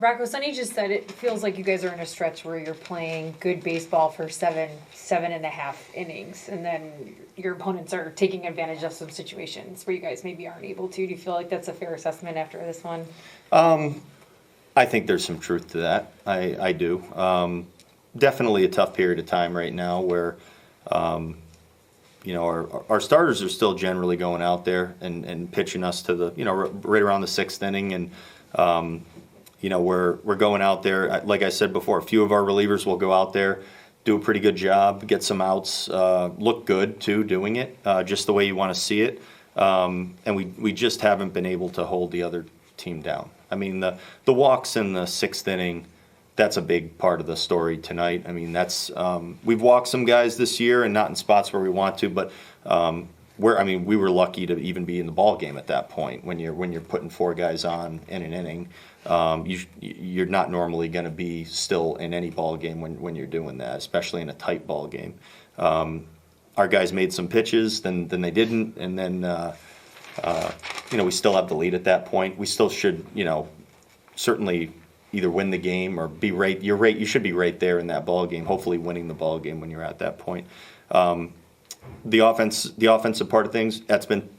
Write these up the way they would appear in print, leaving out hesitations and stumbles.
Rocco, Sonny just said it feels like you guys are in a stretch where you're playing good baseball for seven and a half innings, and then your opponents are taking advantage of some situations where you guys maybe aren't able to. Do you feel like that's a fair assessment after this one? I think there's some truth to that. I do. Definitely a tough period of time right now where, our starters are still generally going out there and pitching us to the, right around the sixth inning. And, we're going out there. Like I said before, a few of our relievers will go out there, do a pretty good job, get some outs, look good too, doing it, just the way you want to see it. And we just haven't been able to hold the other team down. I mean, the walks in the sixth inning, that's a big part of the story tonight. I mean, we've walked some guys this year and not in spots where we want to, but we were lucky to even be in the ball game at that point. When you're putting four guys on in an inning, you're not normally going to be still in any ball game when you're doing that, especially in a tight ball game. Our guys made some pitches, then they didn't, and then we still have the lead at that point. We still should, certainly either win the game or be right. You should be right there in that ball game. Hopefully, winning the ball game when you're at that point. The offensive part of things, that's been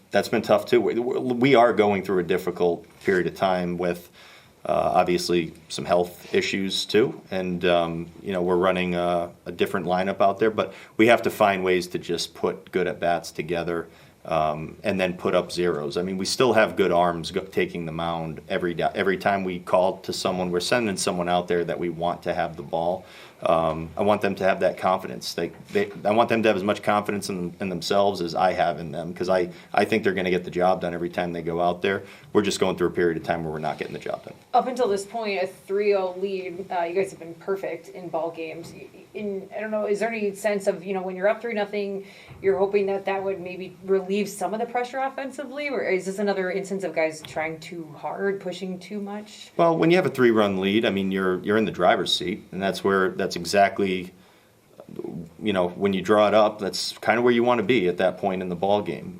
tough too. We are going through a difficult period of time with obviously some health issues too, and we're running a different lineup out there. But we have to find ways to just put good at bats together. And then put up zeros. I mean, we still have good arms taking the mound every time we call to someone. We're sending someone out there that we want to have the ball. I want them to have that confidence. I want them to have as much confidence in themselves as I have in them, because I think they're going to get the job done every time they go out there. We're just going through a period of time where we're not getting the job done. Up until this point, a 3-0 lead, you guys have been perfect in ball games. I don't know, is there any sense of, when you're up 3-0, you're hoping that would maybe relieve some of the pressure offensively? Or is this another instance of guys trying too hard, pushing too much? Well, when you have a 3-run lead, I mean, you're in the driver's seat, and that's exactly, when you draw it up, that's kind of where you want to be at that point in the ball game.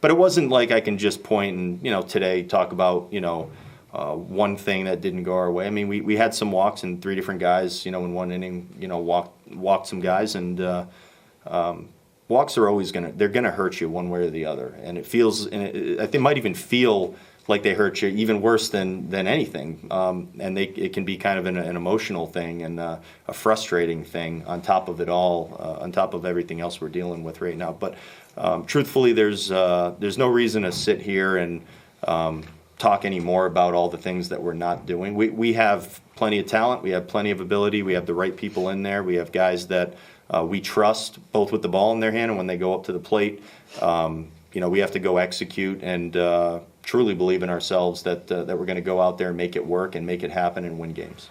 But it wasn't like I can just point and, today talk about, one thing that didn't go our way. I mean, we had some walks, and three different guys, in one inning, walked some guys, and walks are always they're gonna hurt you one way or the other. And it feels, I think, might even feel like they hurt you even worse than anything. And it can be kind of an emotional thing and a frustrating thing on top of it all, on top of everything else we're dealing with right now. But truthfully, there's no reason to sit here and talk anymore about all the things that we're not doing. We have plenty of talent. We have plenty of ability. We have the right people in there. We have guys that we trust, both with the ball in their hand and when they go up to the plate. We have to go execute and truly believe in ourselves that we're going to go out there and make it work and make it happen and win games.